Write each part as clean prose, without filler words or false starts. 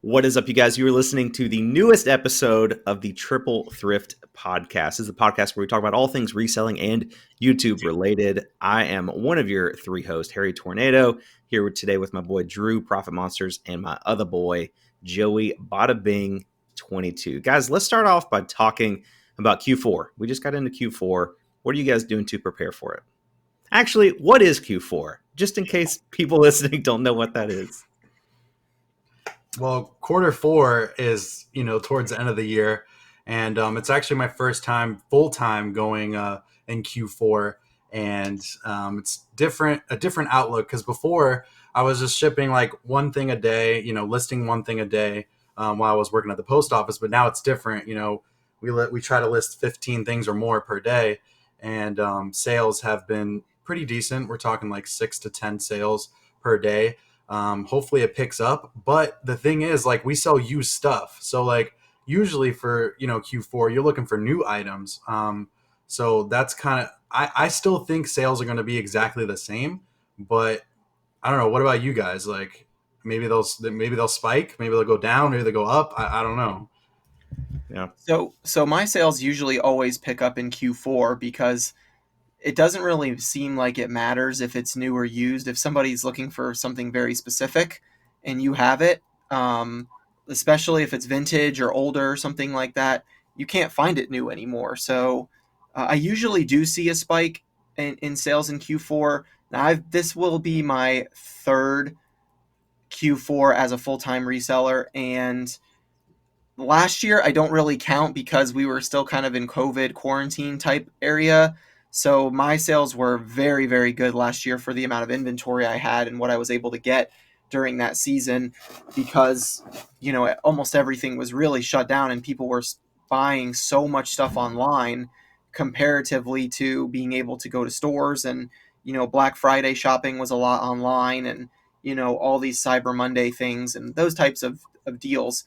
What is up, you guys? You are listening to the newest episode of the Triple Thrift Podcast. This is the podcast where we talk about all things reselling and YouTube related. I am one of your three hosts, Harry Tornado, here today with my boy Drew, Profit Monsters, and my other boy, Joey Bada Bing 22. Guys, let's start off by talking about Q4. We just got into Q4. What are you guys doing to prepare for it? Actually, what is Q4? Just in case people listening don't know what that is. Well, quarter four is, towards the end of the year. And it's actually my first time full time going in Q4. And it's a different outlook because before I was just shipping like one thing a day, listing one thing a day while I was working at the post office. But now it's different. We try to list 15 things or more per day. And sales have been pretty decent. We're talking like 6 to 10 sales per day. Hopefully it picks up, but the thing is, like, we sell used stuff. So like usually for, Q4, you're looking for new items. So that's kind of, I still think sales are going to be exactly the same, but I don't know. What about you guys? Like maybe they'll spike, maybe they'll go down, maybe they'll go up. I don't know. Yeah. So my sales usually always pick up in Q4 because it doesn't really seem like it matters if it's new or used. If somebody's looking for something very specific and you have it, especially if it's vintage or older or something like that, you can't find it new anymore. So I usually do see a spike in sales in Q4. Now, this will be my third Q4 as a full-time reseller, and last year I don't really count because we were still kind of in COVID quarantine type area. So my sales were very, very good last year for the amount of inventory I had and what I was able to get during that season because, almost everything was really shut down and people were buying so much stuff online comparatively to being able to go to stores. And, Black Friday shopping was a lot online, and, all these Cyber Monday things and those types of deals,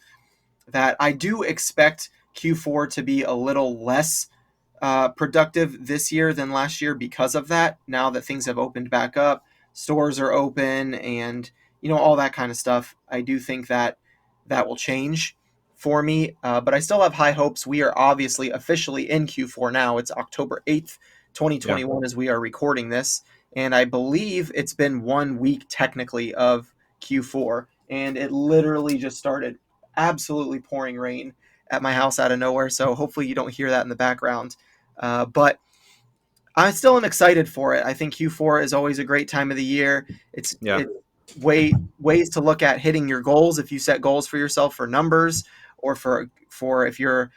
that I do expect Q4 to be a little less productive this year than last year because of that. Now that things have opened back up, stores are open, and all that kind of stuff, I do think that will change for me. But I still have high hopes. We are obviously officially in Q4 now. It's October 8th, 2021, as we are recording this, and I believe it's been 1 week technically of Q4, and it literally just started absolutely pouring rain at my house out of nowhere. So hopefully you don't hear that in the background. But I still am excited for it. I think Q4 is always a great time of the year. It's ways to look at hitting your goals. If you set goals for yourself for numbers, or for if you're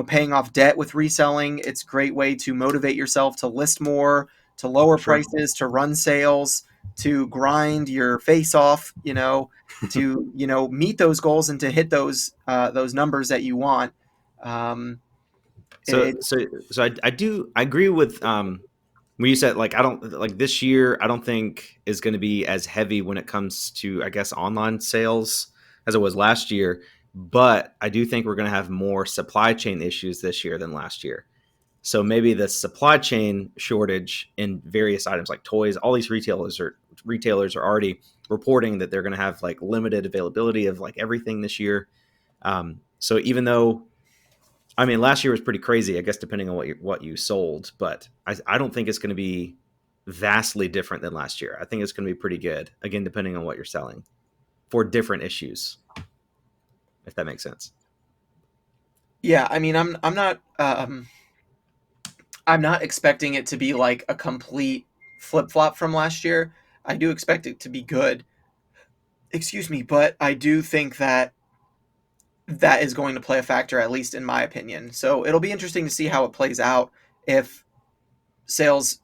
paying off debt with reselling, it's a great way to motivate yourself to list more, to lower prices, to run sales, to grind your face off, to meet those goals and to hit those numbers that you want. So I agree with when you said, like, I don't like this year. I don't think is going to be as heavy when it comes to, I guess, online sales as it was last year. But I do think we're going to have more supply chain issues this year than last year. So maybe the supply chain shortage in various items like toys, all these retailers are already reporting that they're going to have like limited availability of like everything this year. So even though, I mean, last year was pretty crazy, I guess, depending on what you sold, but I don't think it's going to be vastly different than last year. I think it's going to be pretty good, again, depending on what you're selling for different issues, if that makes sense. Yeah, I mean, I'm not expecting it to be like a complete flip-flop from last year. I do expect it to be good. Excuse me, but I do think that is going to play a factor, at least in my opinion. So it'll be interesting to see how it plays out. If sales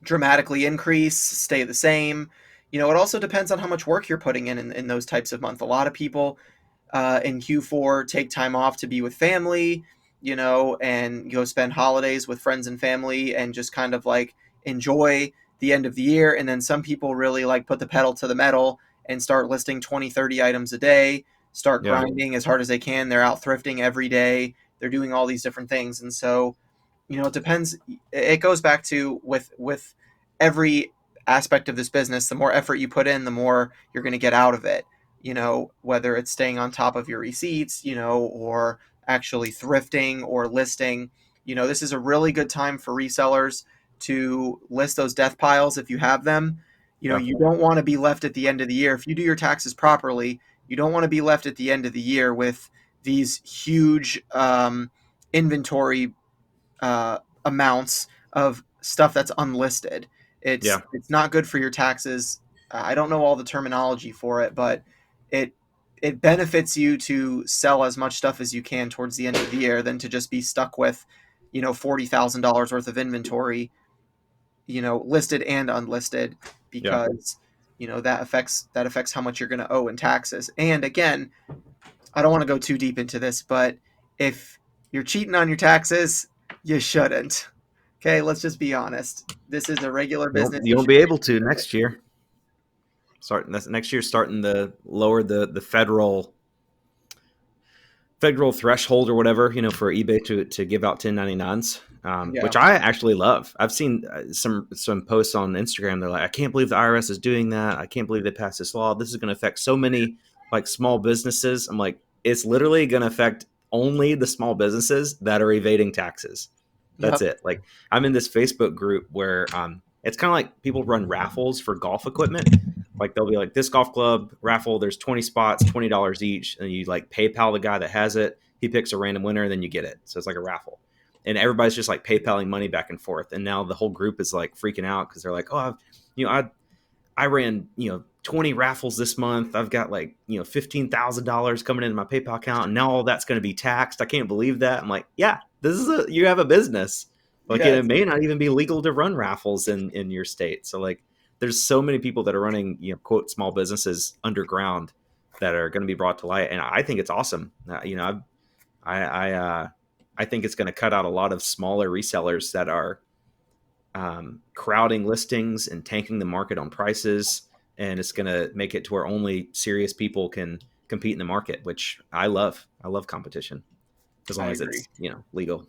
dramatically increase, stay the same. It also depends on how much work you're putting in those types of months. A lot of people in Q4 take time off to be with family, and go spend holidays with friends and family and just kind of like enjoy the end of the year. And then some people really like put the pedal to the metal and start listing 20, 30 items a day, start grinding as hard as they can. They're out thrifting every day. They're doing all these different things. And so, it depends. It goes back to with every aspect of this business, the more effort you put in, the more you're going to get out of it. whether it's staying on top of your receipts, or actually thrifting or listing. This is a really good time for resellers to list those death piles if you have them. Yeah. You don't want to be left at the end of the year. If you do your taxes properly, you don't want to be left at the end of the year with these huge inventory amounts of stuff that's unlisted. It's Yeah. it's not good for your taxes. I don't know all the terminology for it, but it it benefits you to sell as much stuff as you can towards the end of the year than to just be stuck with, $40,000 worth of inventory, listed and unlisted, Yeah. because that affects how much you're going to owe in taxes. And again, I don't want to go too deep into this, but if you're cheating on your taxes, you shouldn't. Okay, let's just be honest. This is a regular business. You You won't should be pay. able to next year. Starting next year, starting to lower the federal threshold or whatever, for eBay to give out 1099s, Yeah. which I actually love. I've seen some posts on Instagram. They're like, I can't believe the IRS is doing that. I can't believe they passed this law. This is going to affect so many like small businesses. I'm like, it's literally going to affect only the small businesses that are evading taxes. That's Yep. it. Like, I'm in this Facebook group where it's kind of like people run raffles for golf equipment. Like, they'll be like, this golf club raffle, there's 20 spots, $20 each, and you like PayPal the guy that has it. He picks a random winner, and then you get it. So it's like a raffle, and everybody's just like PayPaling money back and forth. And now the whole group is like freaking out because they're like, oh, I ran 20 raffles this month. I've got like $15,000 coming into my PayPal account, and now all that's going to be taxed. I can't believe that. I'm like, yeah, you have a business. Like, Yeah. it may not even be legal to run raffles in your state. So like, there's so many people that are running quote small businesses underground that are going to be brought to light, and I think it's awesome. I I I think it's going to cut out a lot of smaller resellers that are crowding listings and tanking the market on prices, and it's going to make it to where only serious people can compete in the market, which I love. I love competition as I long as agree. it's legal.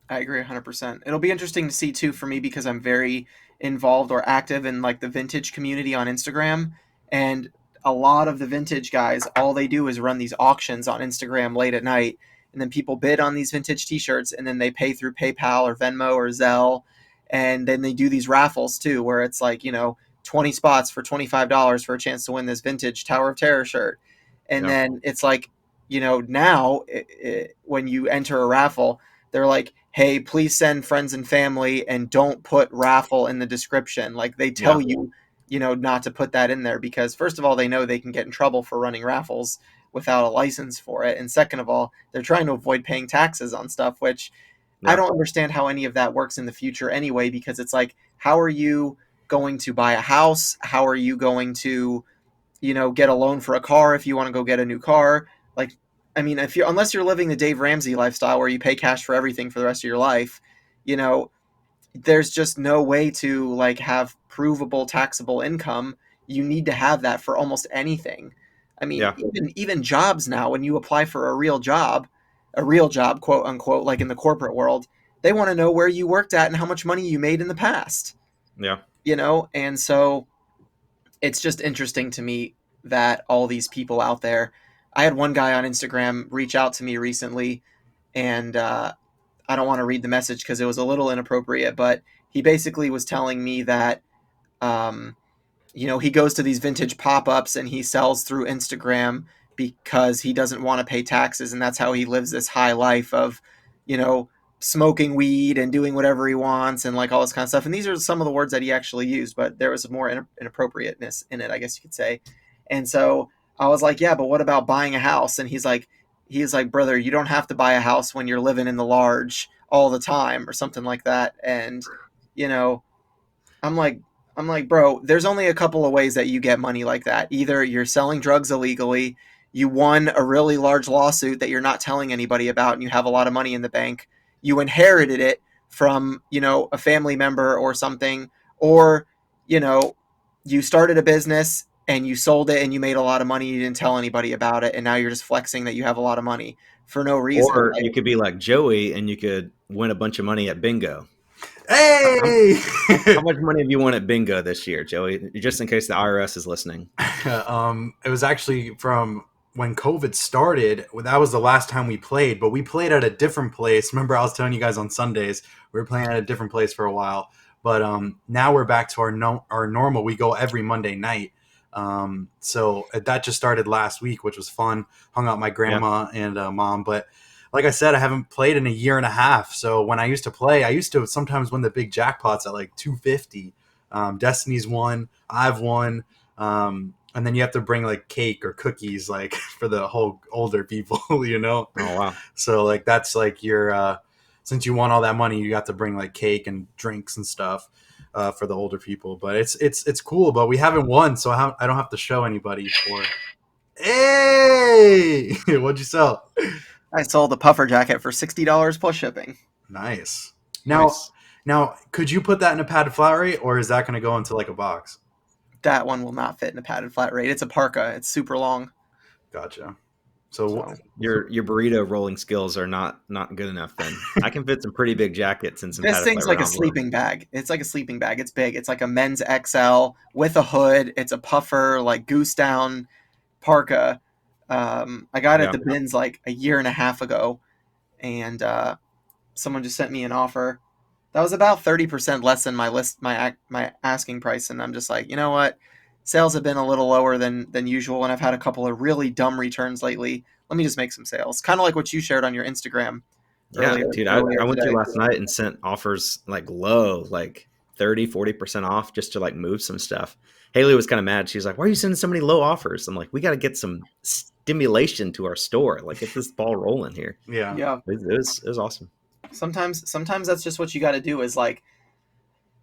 I agree 100%. It'll be interesting to see too for me because I'm very involved or active in like the vintage community on Instagram, and a lot of the vintage guys, all they do is run these auctions on Instagram late at night, and then people bid on these vintage t-shirts, and then they pay through PayPal or Venmo or Zelle, and then they do these raffles too where it's like, 20 spots for $25 for a chance to win this vintage Tower of Terror shirt. And Yeah, then it's like, now when you enter a raffle, they're like, hey, please send friends and family and don't put raffle in the description. Like, they tell yeah, you, not to put that in there because, first of all, they know they can get in trouble for running raffles without a license for it. And second of all, they're trying to avoid paying taxes on stuff, which I yeah, don't understand how any of that works in the future anyway, because it's like, how are you going to buy a house? How are you going to, get a loan for a car if you want to go get a new car? Like, I mean, if you unless you're living the Dave Ramsey lifestyle where you pay cash for everything for the rest of your life, you know, there's just no way to like have provable taxable income. You need to have that for almost anything. I mean, yeah, even jobs now, when you apply for a real job, quote unquote, like in the corporate world, they want to know where you worked at and how much money you made in the past. yeah, And so it's just interesting to me that all these people out there. I had one guy on Instagram reach out to me recently, and I don't want to read the message because it was a little inappropriate, but he basically was telling me that um, he goes to these vintage pop-ups and he sells through Instagram because he doesn't want to pay taxes, and that's how he lives this high life of, you know, smoking weed and doing whatever he wants and like all this kind of stuff. And these are some of the words that he actually used, but there was more inappropriateness in it, I guess you could say. And so I was like, yeah, but what about buying a house? And he's like, brother, you don't have to buy a house when you're living in the large all the time or something like that. And you know, I'm like, bro, there's only a couple of ways that you get money like that. Either you're selling drugs illegally, you won a really large lawsuit that you're not telling anybody about, and you have a lot of money in the bank. You inherited it from, a family member or something, or, you know, you started a business and you sold it and you made a lot of money. You didn't tell anybody about it, and now you're just flexing that you have a lot of money for no reason. or Like, you could be like Joey and you could win a bunch of money at bingo. How, Hey. how much money have you won at bingo this year, Joey? Just in case the IRS is listening. It was actually from when COVID started. That was the last time we played, but we played at a different place. Remember, I was telling you guys on Sundays we were playing at a different place for a while. But now we're back to our normal. We go every Monday night. So that just started last week, which was fun. Hung out with my Yeah. grandma and mom. But like I said, I haven't played in a year and a half. So when I used to play, I used to sometimes win the big jackpots at like 250. Destiny's won. I've won. And then you have to bring like cake or cookies, like for the whole older people, you know? Oh wow. So like, that's like your, since you won all that money, you got to bring like cake and drinks and stuff, for the older people, but it's cool, but we haven't won. So I don't have to show anybody for, hey, what'd you sell? I sold a puffer jacket for $60 plus shipping. Nice. Now, Nice. now, could you put that in a padded flat rate, or is that going to go into like a box? That one will not fit in a padded flat rate. It's a parka. It's super long. Gotcha. So, So Your burrito rolling skills are not good enough. Then I can fit some pretty big jackets and some this padded thing's flat like a envelope. sleeping bag. It's like a sleeping bag. It's big. It's like a men's XL with a hood. It's a puffer, like goose down parka. I got it at Yeah. the bins like a year and a half ago, and someone just sent me an offer that was about 30% less than my asking price, and I'm just like, you know what? Sales have been a little lower than usual, and I've had a couple of really dumb returns lately. Let me just make some sales. Kind of like what you shared on your Instagram Yeah, earlier dude, earlier I went through today. last night and sent offers like low, like 30-40% off just to like move some stuff. Haley was kind of mad. She's like, why are you sending so many low offers? I'm like, we got to get some stimulation to our store. Like, get this ball rolling here. yeah. Yeah. It was awesome. Sometimes that's just what you got to do. Is like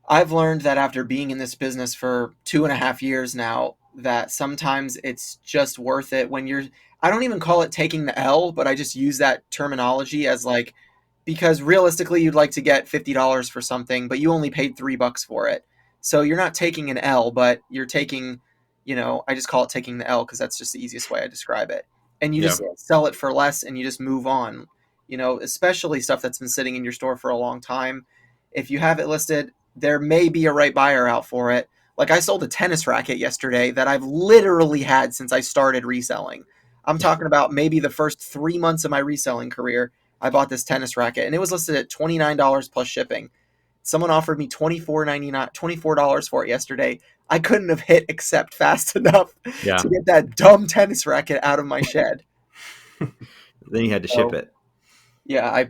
I've learned that after being in this business for 2.5 years now, that sometimes it's just worth it when you're. I don't even call it taking the L, but I just use that terminology as like because realistically you'd like to get $50 for something, but you only paid $3 for it. So you're not taking an L, but you're taking, I just call it taking the L because that's just the easiest way I describe it. And you Yeah. just sell it for less and you just move on. Especially stuff that's been sitting in your store for a long time. If you have it listed, there may be a right buyer out for it. Like I sold a tennis racket yesterday that I've literally had since I started reselling. I'm talking about maybe the first 3 months of my reselling career. I bought this tennis racket and it was listed at $29 plus shipping. Someone offered me $24 for it yesterday. I couldn't have hit accept fast enough Yeah. to get that dumb tennis racket out of my shed. Then you had to ship So it. yeah,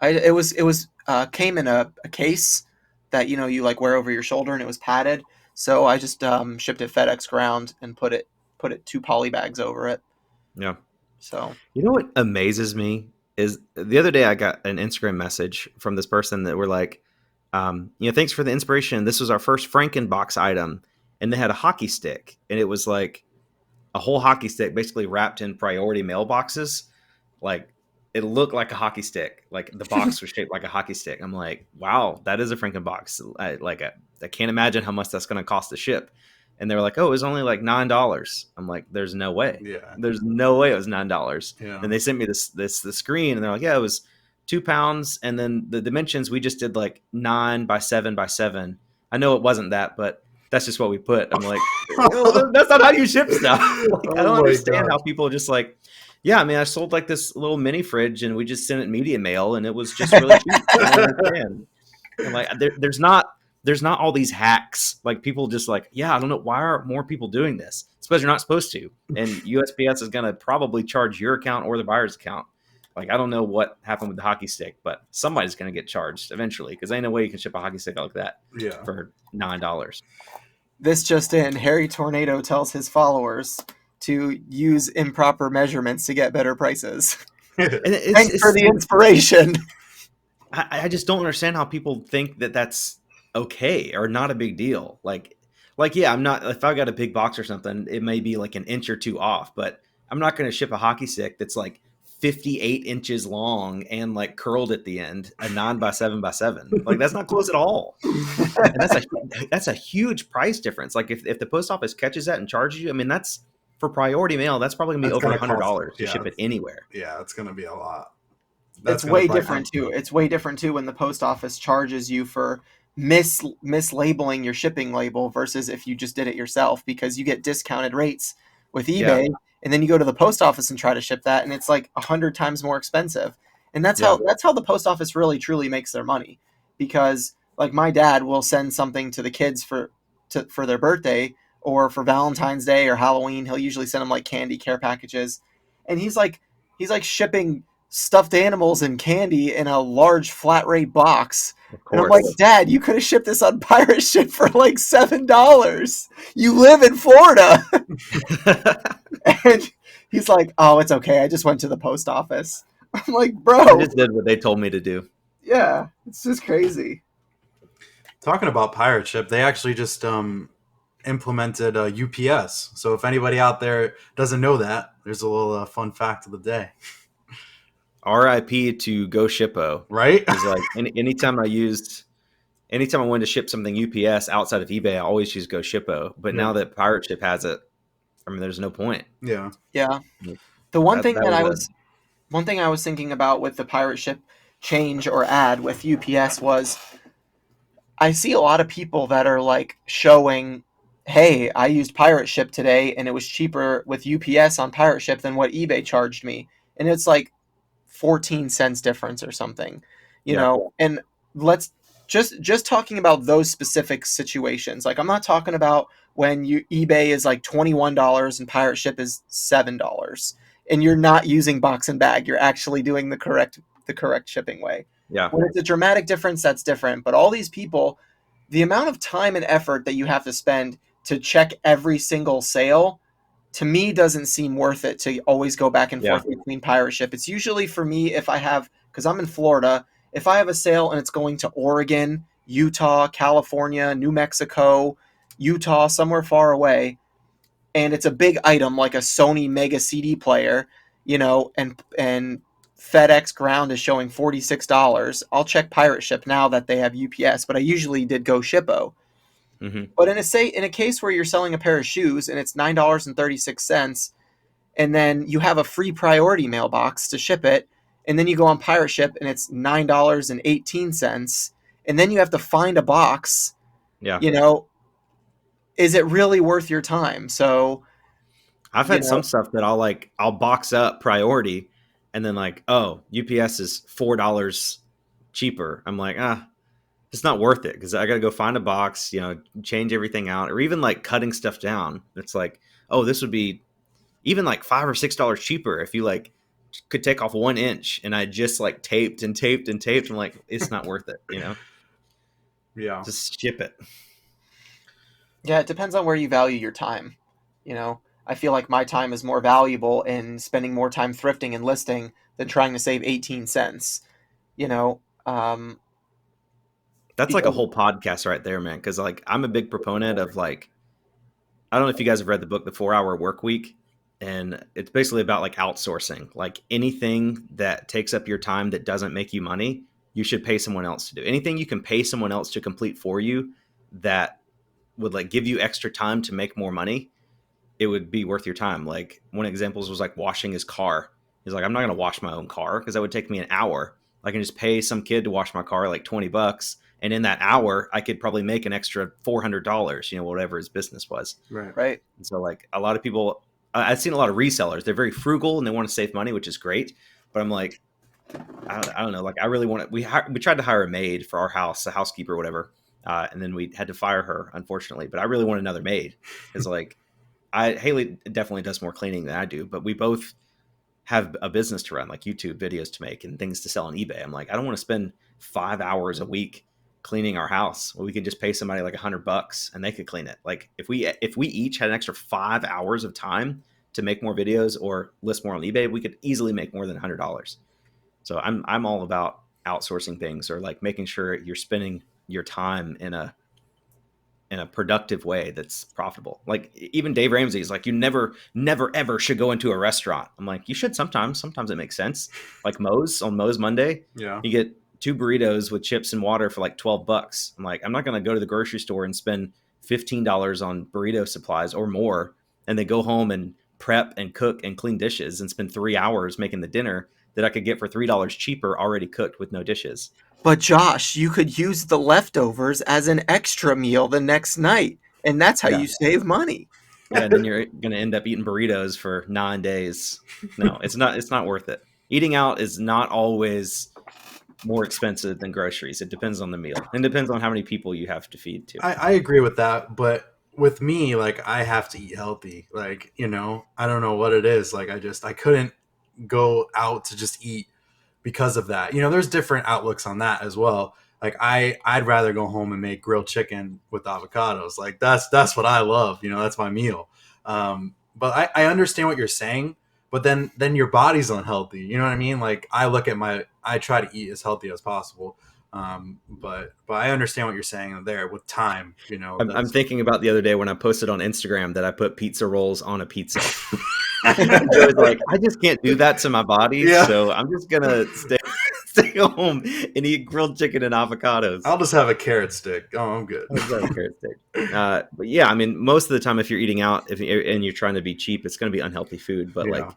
it was came in a case that you like wear over your shoulder and it was padded. So I just shipped it FedEx ground and put it 2 poly bags over it. Yeah. So You know what amazes me is the other day I got an Instagram message from this person that were like, thanks for the inspiration. This was our first Frankenbox item. And they had a hockey stick. And it was like a whole hockey stick basically wrapped in priority mailboxes. Like it looked like a hockey stick. Like the box was shaped like a hockey stick. I'm like, wow, that is a Frankenbox. I can't imagine how much that's going to cost to ship. And they were like, oh, it was only like $9. I'm like, there's no way. Yeah. There's no way it was $9. Yeah. And they sent me the screen, and they're like, yeah, it was 2 pounds, and then the dimensions we just did like 9 by 7 by 7. I know it wasn't that, but that's just what we put. I'm like, that's not how you ship stuff. Like, I Oh don't my understand how gosh. people just like, yeah, I mean, I sold like this little mini fridge and we just sent it media mail and it was just really cheap. I don't understand. And like, there's not all these hacks. Like people just like, yeah, I don't know. Why are more people doing this? It's because you're not supposed to. And USPS is going to probably charge your account or the buyer's account. Like, I don't know what happened with the hockey stick, but somebody's going to get charged eventually because ain't no way you can ship a hockey stick like that Yeah. for $9. this just in, Harry Tornado tells his followers to use improper measurements to get better prices. And Thanks for the inspiration. I just don't understand how people think that that's okay or not a big deal. Like yeah, I'm not. If I got a big box or something, it may be like an inch or two off, but I'm not going to ship a hockey stick that's like 58 inches long and like curled at the end, a 9 by 7 by 7. Like that's not close at all. And that's a huge price difference. Like if the post office catches that and charges you, I mean that's for priority mail. That's probably gonna be That's over gonna cost. $100 to Yeah. ship it anywhere. Yeah. It's gonna be a lot. It's That's gonna way bite different them. too. It's way different too when the post office charges you for mislabeling your shipping label versus if you just did it yourself, because you get discounted rates with Yeah. eBay, and then you go to the post office and try to ship that, and it's like 100 times more expensive. And Yeah. that's how the post office really truly makes their money, because like my dad will send something to the kids for their birthday or for Valentine's Day or Halloween. He'll usually send them like candy care packages, and he's like shipping stuffed animals and candy in a large flat rate box. Of And I'm like, course. Dad, you could have shipped this on pirate ship for like $7. You live in Florida. And he's like, oh, it's okay. I just went to the post office. I'm like, I bro, just did what they told me to do. yeah, it's just crazy. Talking about pirate ship, they actually just implemented UPS. So if anybody out there doesn't know that, there's a little fun fact of the day, RIP to Go Shippo. right? Because like anytime I wanted to ship something UPS outside of eBay, I always use Go Shippo. But Yeah. now that Pirate Ship has it, I mean, there's no point. Yeah. Yeah. The one That thing that that was I a was one thing I was thinking about with the pirate ship change or add with UPS was I see a lot of people that are like showing, hey, I used pirate ship today and it was cheaper with UPS on pirate ship than what eBay charged me. And it's like 14 cents difference or something, yeah and let's just talking about those specific situations. Like I'm not talking about when you eBay is like $21 and pirate ship is $7 and you're not using box and bag, you're actually doing the correct shipping way. yeah When it's a dramatic difference, that's different. But all these people, the amount of time and effort that you have to spend to check every single sale, to me doesn't seem worth it to always go back and yeah forth between pirate ship. It's usually for me if I have, because I'm in Florida, if I have a sale and it's going to Oregon, Utah, California, New Mexico, Utah, somewhere far away, and it's a big item like a Sony Mega CD player, and FedEx Ground is showing $46. I'll check pirate ship now that they have UPS, but I usually did Go Shippo. hmm But in a case where you're selling a pair of shoes and it's $9.36, and then you have a free priority mailbox to ship it, and then you go on pirate ship and it's $9.18, and then you have to find a box, yeah. you know, is it really worth your time? So, I've you had know, some stuff that I'll box up priority, and then like, oh, UPS is $4 cheaper. I'm like, it's not worth it because I got to go find a box, change everything out, or even like cutting stuff down. It's like, oh, this would be even like $5 or $6 cheaper if you like could take off 1 inch, and I just like taped and taped and taped. I'm like, it's not worth it. Yeah. Just ship it. yeah, it depends on where you value your time. You know, I feel like my time is more valuable in spending more time thrifting and listing than trying to save 18 cents, you know, That's like a because whole podcast right there, man. Because like I'm a big proponent of like, I don't know if you guys have read the book The 4 Hour Work Week, and it's basically about like outsourcing. Like anything that takes up your time that doesn't make you money, you should pay someone else to do. Anything you can pay someone else to complete for you that would like give you extra time to make more money, it would be worth your time. Like one of the examples was like washing his car. He's like, I'm not going to wash my own car because that would take me an hour. I can just pay some kid to wash my car like $20. And in that hour, I could probably make an extra $400, whatever his business was. Right. right? And so like a lot of people, I've seen a lot of resellers. They're very frugal and they want to save money, which is great. But I'm like, I don't know. Like I really want to, we tried to hire a maid for our house, a housekeeper, or whatever. And then we had to fire her, unfortunately. But I really want another maid because like Haley definitely does more cleaning than I do, but we both have a business to run, like YouTube videos to make and things to sell on eBay. I'm like, I don't want to spend 5 hours a week cleaning our house. Well, we could just pay somebody like $100 and they could clean it. Like if we each had an extra 5 hours of time to make more videos or list more on eBay, we could easily make more than $100. So I'm all about outsourcing things or like making sure you're spending your time in a productive way that's profitable. Like even Dave Ramsey's like, you never ever should go into a restaurant. I'm like, you should sometimes. Sometimes it makes sense. Like on Moe's Monday, Yeah. you get 2 burritos with chips and water for like $12. I'm like, I'm not gonna go to the grocery store and spend $15 on burrito supplies or more, and then go home and prep and cook and clean dishes and spend 3 hours making the dinner that I could get for $3 cheaper already cooked with no dishes. But Josh, you could use the leftovers as an extra meal the next night, and that's how Yeah. you save money. Yeah, and then you're going to end up eating burritos for 9 days. No, it's not. It's not worth it. Eating out is not always more expensive than groceries. It depends on the meal, and depends on how many people you have to feed to. I agree with that, but with me, like I have to eat healthy. Like, I don't know what it is. Like I couldn't go out to just eat because of that. There's different outlooks on that as well. Like I'd rather go home and make grilled chicken with avocados. Like that's what I love. That's my meal. But I understand what you're saying. But then your body's unhealthy. You know what I mean? Like I try to eat as healthy as possible. But I understand what you're saying there with time. I'm thinking about the other day when I posted on Instagram that I put pizza rolls on a pizza. Joey's like, I just can't do that to my body, Yeah. so I'm just gonna stay home and eat grilled chicken and avocados. I'll just have a carrot stick. Oh, I'm good. I'll just have a carrot stick. But yeah, I mean, most of the time, if you're eating out, and you're trying to be cheap, it's going to be unhealthy food. But Yeah. like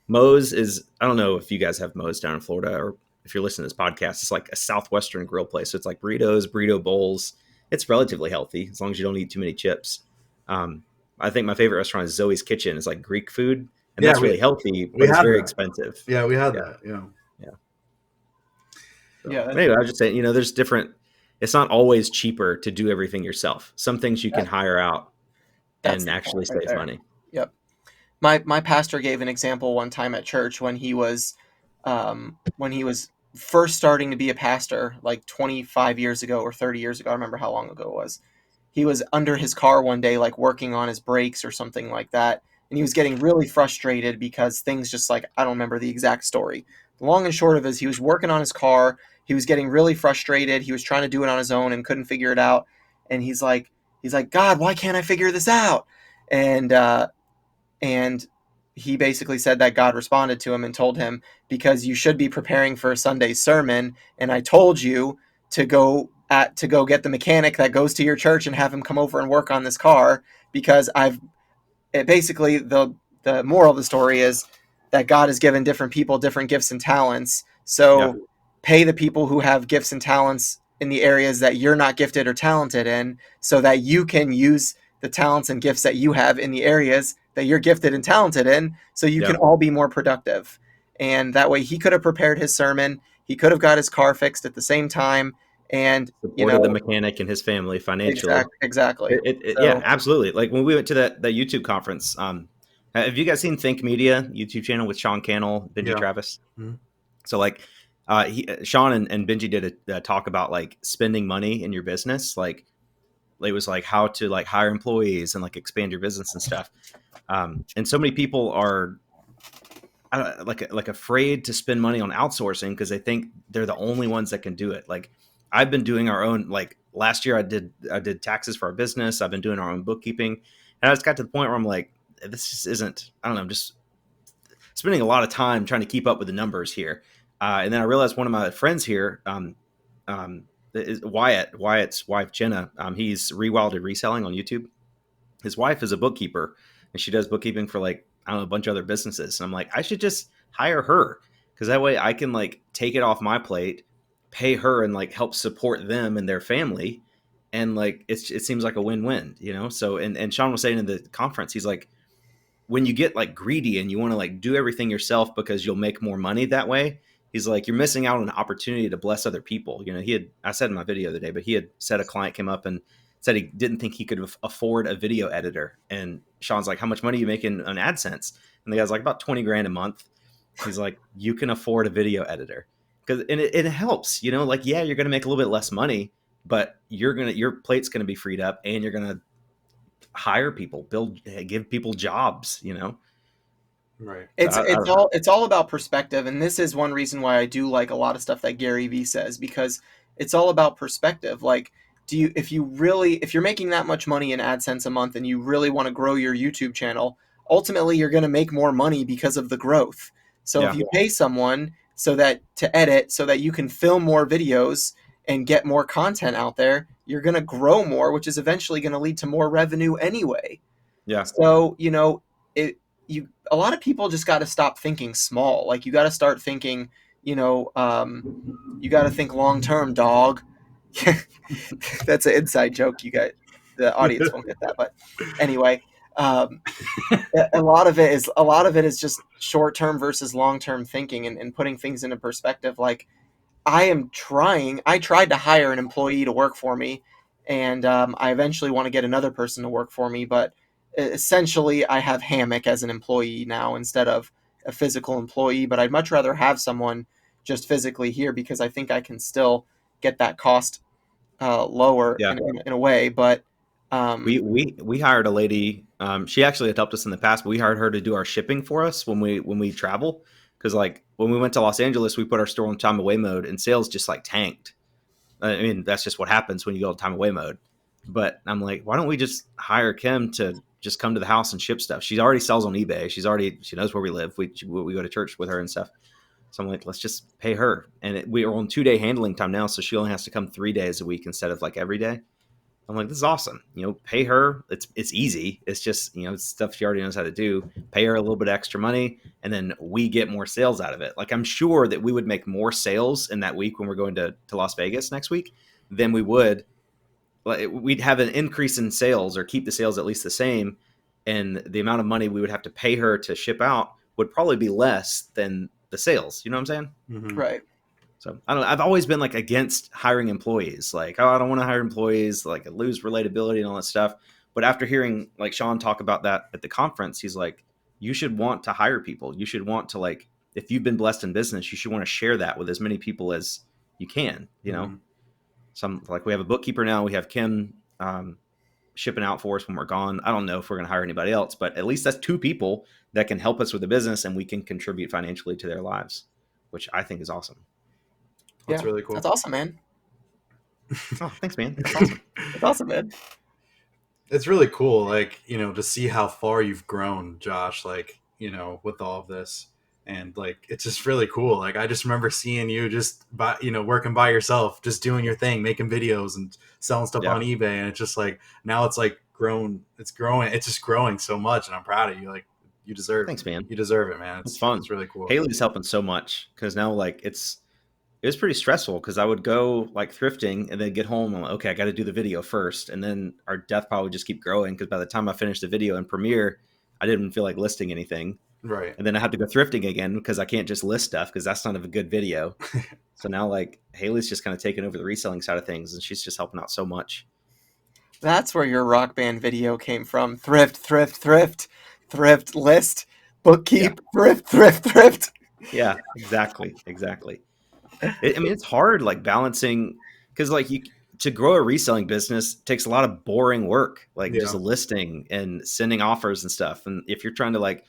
Moe's is, I don't know if you guys have Moe's down in Florida, or if you're listening to this podcast, it's like a Southwestern grill place. So it's like burritos, burrito bowls. It's relatively healthy as long as you don't eat too many chips. I think my favorite restaurant is Zoe's Kitchen. It's like Greek food, and that's really healthy, but it's very expensive. Yeah, we had that. Yeah. So, Yeah. anyway, I was just saying, there's different. It's not always cheaper to do everything yourself. Some things you can hire out and actually save money. Yep. My pastor gave an example one time at church when he was first starting to be a pastor, like 25 years ago or 30 years ago. I don't remember how long ago it was. He was under his car one day, like working on his brakes or something like that. And he was getting really frustrated because things just like, I don't remember the exact story. The long and short of it is he was working on his car. He was getting really frustrated. He was trying to do it on his own and couldn't figure it out. And he's like, God, why can't I figure this out? And he basically said that God responded to him and told him, because you should be preparing for a Sunday sermon. And I told you to go get the mechanic that goes to your church and have him come over and work on this car, because basically the moral of the story is that God has given different people different gifts and talents. So pay the people who have gifts and talents in the areas that you're not gifted or talented in, so that you can use the talents and gifts that you have in the areas that you're gifted and talented in, so you can all be more productive. And that way he could have prepared his sermon. He could have got his car fixed at the same time, and supported the mechanic and his family financially. Exactly. Yeah, absolutely. Like when we went to that YouTube conference, have you guys seen Think Media YouTube channel with Sean Cannell, Benji Travis? Mm-hmm. So like Sean and Benji did a talk about like spending money in your business. Like it was like how to like hire employees and like expand your business and stuff. And so many people are like afraid to spend money on outsourcing because they think they're the only ones that can do it. Like I've been doing our own, like last year I did taxes for our business. I've been doing our own bookkeeping, and I just got to the point where I'm like, this just isn't, I don't know, I'm just spending a lot of time trying to keep up with the numbers here. And then I realized one of my friends here, is Wyatt's wife, Jenna. He's Rewilded Reselling on YouTube. His wife is a bookkeeper, and she does bookkeeping for like, I don't know, a bunch of other businesses. And I'm like, I should just hire her, because that way I can like take it off my plate, pay her, and like help support them and their family. And like, it seems like a win-win, So, and Sean was saying in the conference, he's like, when you get like greedy and you want to like do everything yourself because you'll make more money that way, he's like, you're missing out on an opportunity to bless other people. I said in my video the other day, but he had said a client came up and said he didn't think he could afford a video editor. And Sean's like, how much money are you making on AdSense? And the guy's like, about 20 grand a month. He's like, you can afford a video editor. And it helps, like, yeah, you're going to make a little bit less money, but your plate's going to be freed up, and you're going to hire people, give people jobs, Right. It's all about perspective, and this is one reason why I do like a lot of stuff that Gary Vee says, because it's all about perspective. Like, if you're making that much money in AdSense a month and you really want to grow your YouTube channel, ultimately you're going to make more money because of the growth. So if you pay someone to edit so that you can film more videos and get more content out there, you're going to grow more, which is eventually going to lead to more revenue anyway. Yeah. So, a lot of people just got to stop thinking small. Like you got to start thinking, you got to think long term, dog. That's an inside joke. You guys, the audience won't get that, but anyway, um, a lot of it is just short term versus long term thinking and putting things into perspective. Like I tried to hire an employee to work for me, and I eventually want to get another person to work for me, but essentially I have Hammock as an employee now instead of a physical employee, but I'd much rather have someone just physically here because I think I can still get that cost lower Yeah. in a way, but We hired a lady. She actually had helped us in the past, but we hired her to do our shipping for us when we travel. Because like when we went to Los Angeles, we put our store on time away mode, and sales just like tanked. I mean, that's just what happens when you go to time away mode. But I'm like, why don't we just hire Kim to just come to the house and ship stuff? She already sells on eBay. She knows where we live. We go to church with her and stuff. So I'm like, let's just pay her. And we are on 2-day handling time now, so she only has to come 3 days a week instead of like every day. I'm like, this is awesome. Pay her. It's easy. It's just, it's stuff she already knows how to do. Pay her a little bit of extra money, and then we get more sales out of it. Like I'm sure that we would make more sales in that week when we're going to Las Vegas next week than we would. Like we'd have an increase in sales or keep the sales at least the same, and the amount of money we would have to pay her to ship out would probably be less than the sales. You know what I'm saying? Mm-hmm. right. So I don't know. I've always been like against hiring employees. Like, oh, I don't want to hire employees. Like, lose relatability and all that stuff. But after hearing like Sean talk about that at the conference, he's like, you should want to hire people. You should want to like, if you've been blessed in business, you should want to share that with as many people as you can. Mm-hmm. Some like we have a bookkeeper now. We have Kim shipping out for us when we're gone. I don't know if we're going to hire anybody else, but at least that's 2 people that can help us with the business, and we can contribute financially to their lives, which I think is awesome. That's really cool. That's awesome, man. Oh, thanks, man. That's awesome. That's awesome, man. It's really cool, like, to see how far you've grown, Josh, like, with all of this. And like, it's just really cool. Like, I just remember seeing you just working by yourself, just doing your thing, making videos and selling stuff on eBay. And it's just like, now it's like grown, it's growing. It's just growing so much. And I'm proud of you. Like, you deserve Thanks, man. You deserve it, man. It's fun. It's really cool. Haley's helping so much because now like it was pretty stressful because I would go like thrifting and then get home. I'm like, okay, I got to do the video first. And then our death pile would just keep growing because by the time I finished the video in Premiere, I didn't feel like listing anything. Right. And then I had to go thrifting again because I can't just list stuff because that's not a good video. So now like Haley's just kind of taking over the reselling side of things, and she's just helping out so much. That's where your Rock Band video came from. Thrift, list, bookkeep, thrift. Yeah, exactly. I mean, it's hard like balancing because like to grow a reselling business takes a lot of boring work, like just listing and sending offers and stuff. And if you're trying to like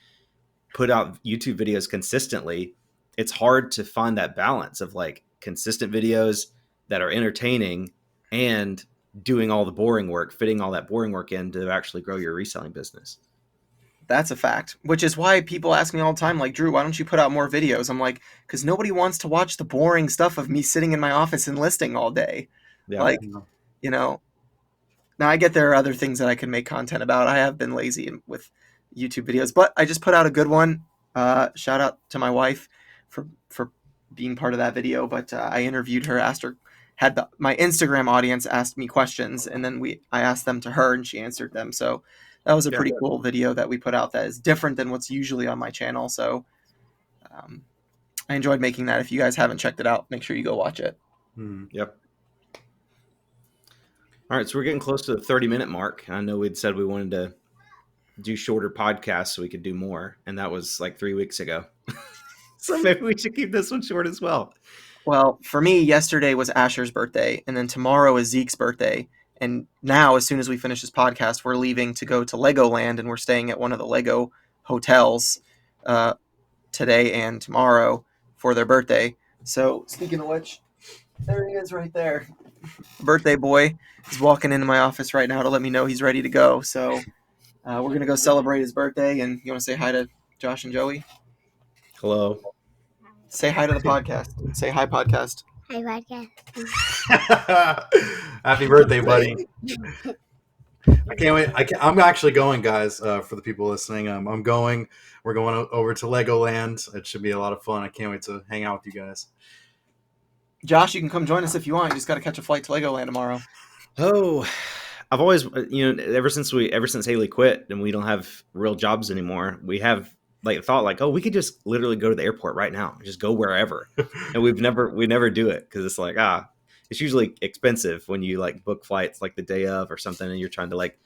put out YouTube videos consistently, it's hard to find that balance of like consistent videos that are entertaining and doing all the boring work, fitting all that boring work in to actually grow your reselling business. That's a fact, which is why people ask me all the time, like, Drew, why don't you put out more videos? I'm like, because nobody wants to watch the boring stuff of me sitting in my office and listing all day. Yeah. Like, now I get there are other things that I can make content about. I have been lazy with YouTube videos, but I just put out a good one. Shout out to my wife for being part of that video. But I interviewed her, asked her, my Instagram audience asked me questions, and then I asked them to her, and she answered them. So that was a pretty cool video that we put out that is different than what's usually on my channel. So I enjoyed making that. If you guys haven't checked it out, make sure you go watch it. Yep. All right, so we're getting close to the 30-minute mark. I know we'd said we wanted to do shorter podcasts so we could do more, and that was like 3 weeks ago. So maybe we should keep this one short as well. Well, for me, yesterday was Asher's birthday, and then tomorrow is Zeke's birthday. And now, as soon as we finish this podcast, we're leaving to go to Legoland, and we're staying at one of the Lego hotels today and tomorrow for their birthday. So, speaking of which, there he is right there. Birthday boy is walking into my office right now to let me know he's ready to go. So, we're going to go celebrate his birthday. And you want to say hi to Josh and Joey? Hello. Say hi to the podcast. Say hi, podcast. Hi, podcast. Happy birthday, buddy. I can't wait. I'm actually going, guys. For the people listening, I'm going. We're going over to Legoland. It should be a lot of fun. I can't wait to hang out with you guys. Josh, you can come join us if you want. You just got to catch a flight to Legoland tomorrow. Oh, I've always, ever since Haley quit and we don't have real jobs anymore, we have like thought like, oh, we could just literally go to the airport right now, just go wherever, and we never do it because it's like it's usually expensive when you like book flights like the day of or something, and you're trying to like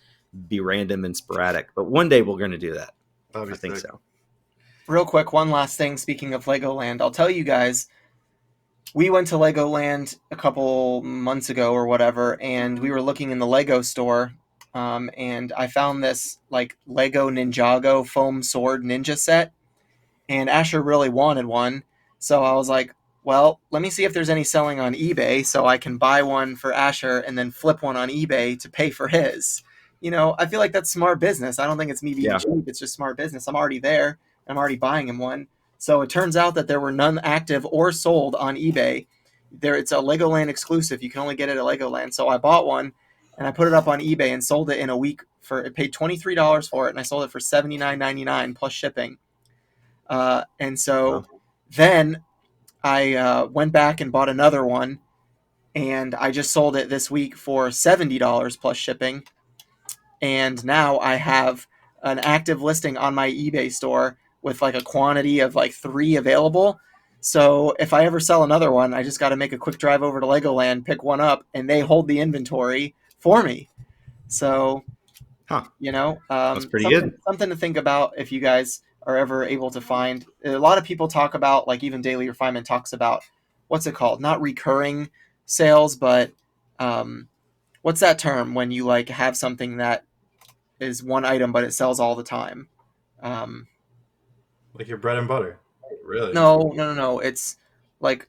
be random and sporadic. But one day we're going to do that. That'd be I think sick. so. Real quick, one last thing. Speaking of Legoland, I'll tell you guys. We went to Legoland a couple months ago or whatever, and we were looking in the Lego store, and I found this like Lego Ninjago foam sword ninja set, and Asher really wanted one, so I was like, well, let me see if there's any selling on eBay so I can buy one for Asher and then flip one on eBay to pay for his. I feel like that's smart business. I don't think it's me being Yeah. cheap. It's just smart business. I'm already there. I'm already buying him one. So it turns out that there were none active or sold on eBay. It's a Legoland exclusive. You can only get it at Legoland. So I bought one and I put it up on eBay and sold it in a week it paid $23 for it, and I sold it for $79.99 plus shipping. And so Wow. then I went back and bought another one, and I just sold it this week for $70 plus shipping. And now I have an active listing on my eBay store with like a quantity of like 3 available. So if I ever sell another one, I just got to make a quick drive over to Legoland, pick one up, and they hold the inventory for me. So, Huh. That's pretty good. something to think about if you guys are ever able to find. A lot of people talk about, like even Daily Refinement talks about, what's it called? Not recurring sales, but what's that term when you like have something that is one item but it sells all the time? Um, Like your bread and butter, really. no. It's like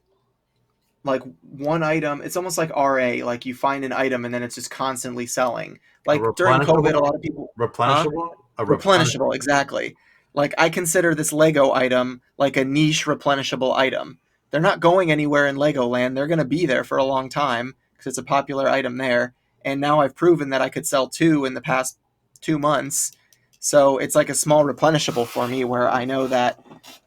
like one item. It's almost like RA. Like you find an item and then it's just constantly selling. A Like during COVID, a replenishable, lot of people, huh? replenishable, a Replenishable, exactly. Like I consider this Lego item like a niche replenishable item. They're not going anywhere in Legoland. They're going to be there for a long time because it's a popular item there. And now I've proven that I could sell 2 in the past 2 months. So it's like a small replenishable for me where I know that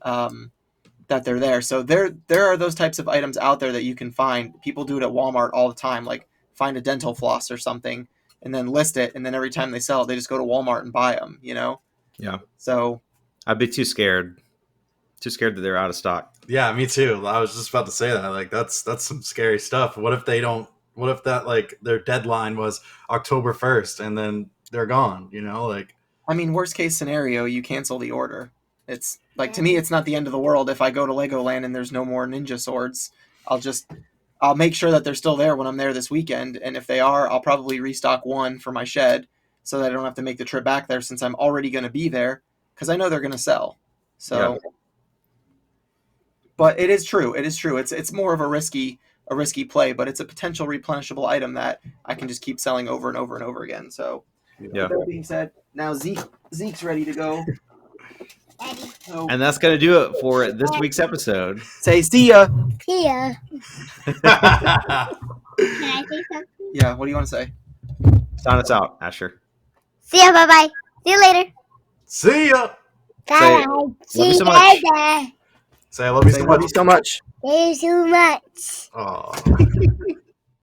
that they're there. So there are those types of items out there that you can find. People do it at Walmart all the time, like find a dental floss or something and then list it, and then every time they sell it, they just go to Walmart and buy them. Yeah. So I'd be too scared. Too scared that they're out of stock. Yeah, me too. I was just about to say that. Like that's some scary stuff. What if they don't? What if that like their deadline was October 1st and then they're gone? Like I mean, worst case scenario, you cancel the order. It's like, to me, it's not the end of the world if I go to Legoland and there's no more ninja swords. I'll make sure that they're still there when I'm there this weekend, and if they are, I'll probably restock one for my shed so that I don't have to make the trip back there since I'm already going to be there because I know they're going to sell. So, Yeah. but it is true. It is true. It's more of a risky play, but it's a potential replenishable item that I can just keep selling over and over and over again. So, Yeah. with that being said, now Zeke's ready to go. So, And that's going to do it for this week's episode. say see ya. See ya. Can I say something? Yeah, what do you want to say? Sign us out, Asher. See ya. Bye bye. See you later. see ya. Say, Bye. love See you so you much. later. Say I love you Say so love much. you so much. Thank you so much. Aw.